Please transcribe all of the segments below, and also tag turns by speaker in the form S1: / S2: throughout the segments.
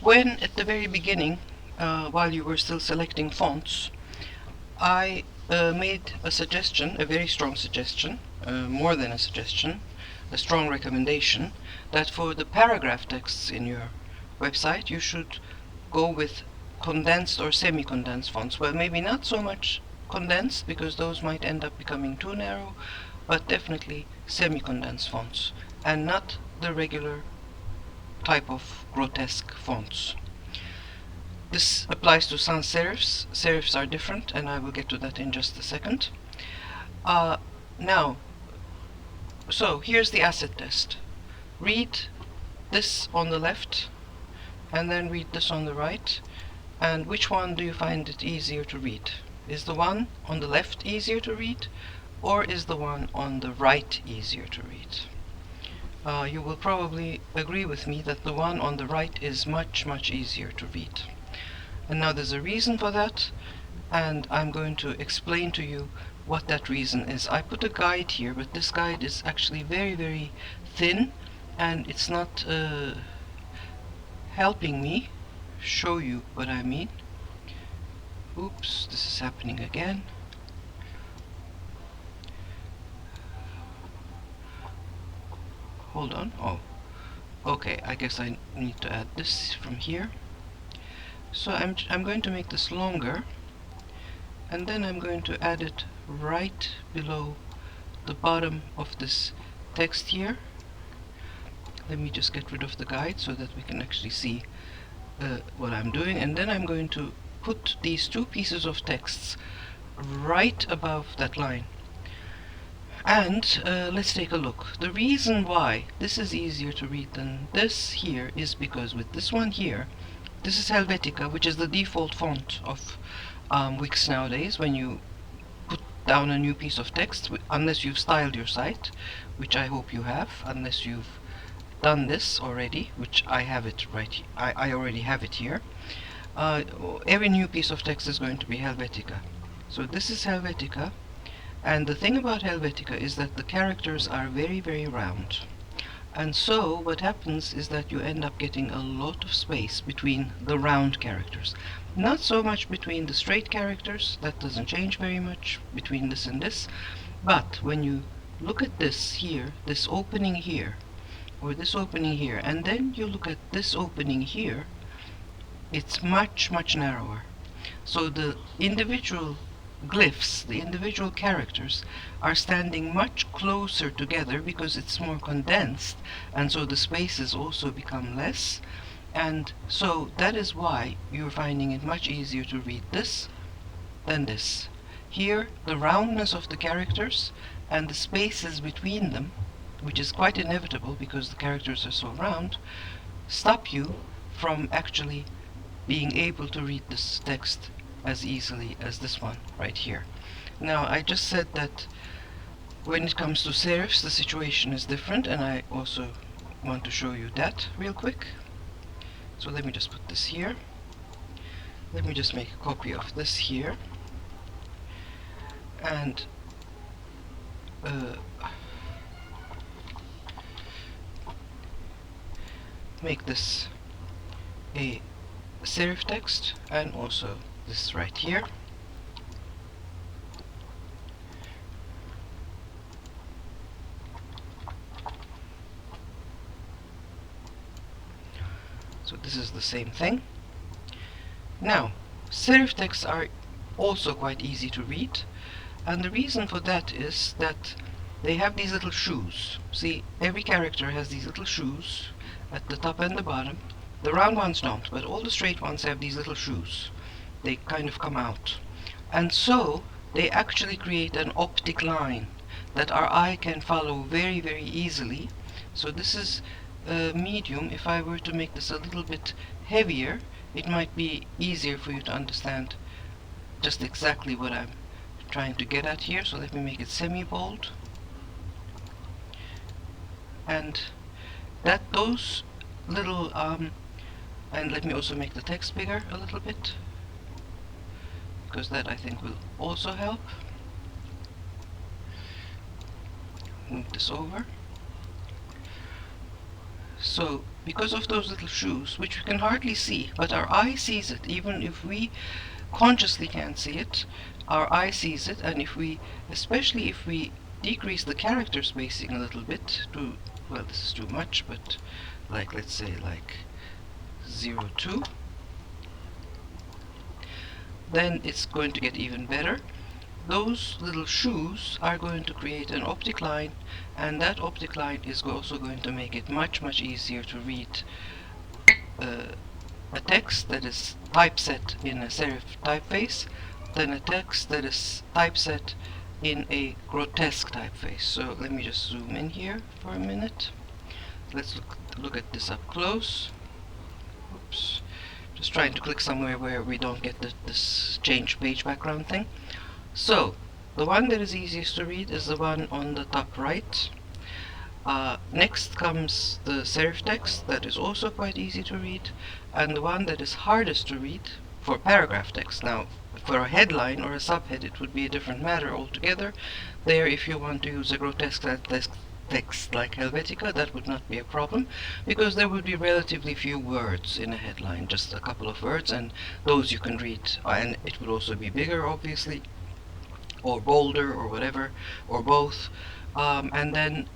S1: When at the very beginning, while you were still selecting fonts, I made a suggestion, a very strong suggestion, more than a suggestion, a strong recommendation, that for the paragraph texts in your website you should go with condensed or semi-condensed fonts. Well, maybe not so much condensed, because those might end up becoming too narrow, but definitely semi-condensed fonts, and not the regular type of grotesque fonts. This applies to sans serifs. Serifs are different, and I will get to that in just a second. Now, so here's the asset test. Read this on the left, and then read this on the right. And which one do you find it easier to read? Is the one on the left easier to read, or is the one on the right easier to read? You will probably agree with me that the one on the right is much, much easier to read. And now there's a reason for that, and I'm going to explain to you what that reason is. I put a guide here, but this guide is actually very, very thin, and it's not helping me show you what I mean. Oops, this is happening again. Hold on. Oh, okay, I guess I need to add this from here. So I'm going to make this longer, and then I'm going to add it right below the bottom of this text here. Let me just get rid of the guide so that we can actually see what I'm doing, and then I'm going to put these two pieces of texts right above that line. And let's take a look. The reason why this is easier to read than this here is because with this one here, this is Helvetica, which is the default font of Wix nowadays when you put down a new piece of text, unless you've styled your site, which I hope you have, unless you've done this already, which I have it right here. I already have it here. Every new piece of text is going to be Helvetica. So this is Helvetica, and the thing about Helvetica is that the characters are very, very round. And so what happens is that you end up getting a lot of space between the round characters. Not so much between the straight characters, that doesn't change very much between this and this, but when you look at this here, this opening here, or this opening here, and then you look at this opening here, it's much, much narrower. So the individual glyphs, the individual characters, are standing much closer together because it's more condensed, and so the spaces also become less, and so that is why you're finding it much easier to read this than this. Here, the roundness of the characters and the spaces between them, which is quite inevitable because the characters are so round, stop you from actually being able to read this text as easily as this one right here. Now, I just said that when it comes to serifs, the situation is different, and I also want to show you that real quick. So let me just put this here. Let me just make a copy of this here, and make this a serif text, and also this right here. So this is the same thing. Now, serif texts are also quite easy to read, and the reason for that is that they have these little shoes. See, every character has these little shoes at the top and the bottom. The round ones don't, but all the straight ones have these little shoes. They kind of come out. And so they actually create an optic line that our eye can follow very, very easily. So this is medium. If I were to make this a little bit heavier, it might be easier for you to understand just exactly what I'm trying to get at here. So let me make it semi-bold. And that those little and let me also make the text bigger a little bit, because that I think will also help. Move this over. So because of those little shoes, which we can hardly see, but our eye sees it, even if we consciously can't see it, our eye sees it, and especially if we decrease the character spacing a little bit to, well, this is too much, but like, let's say like 0.2, then it's going to get even better. Those little shoes are going to create an optic line, and that optic line is also going to make it much easier to read a text that is typeset in a serif typeface than a text that is typeset in a grotesque typeface. So let me just zoom in here for a minute. Let's look at this up close. Oops. Just trying to click somewhere where we don't get this change page background thing. So, the one that is easiest to read is the one on the top right. Next comes the serif text, that is also quite easy to read, and the one that is hardest to read for paragraph text. Now, for a headline or a subhead, it would be a different matter altogether. There, if you want to use a grotesque text like Helvetica, that would not be a problem, because there would be relatively few words in a headline, just a couple of words, and those you can read, and it would also be bigger, obviously, or bolder, or whatever, or both, and then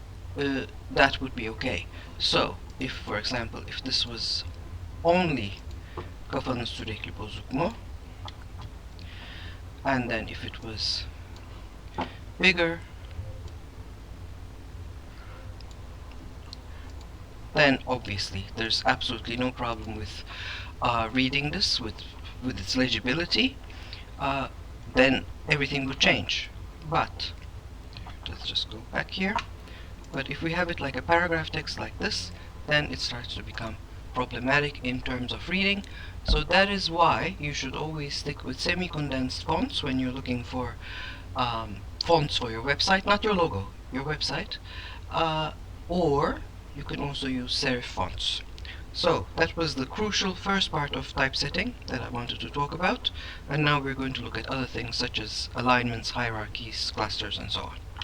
S1: that would be okay. So, if, for example, if this was only kafanız sürekli bozuk mu, and then if it was bigger, then obviously there's absolutely no problem with reading this with its legibility. Then everything would change. But let's just go back here. But if we have it like a paragraph text like this, then it starts to become problematic in terms of reading. So that is why you should always stick with semi-condensed fonts when you're looking for fonts for your website, not your logo, your website. Or you can also use serif fonts. So that was the crucial first part of typesetting that I wanted to talk about, and now we're going to look at other things such as alignments, hierarchies, clusters, and so on.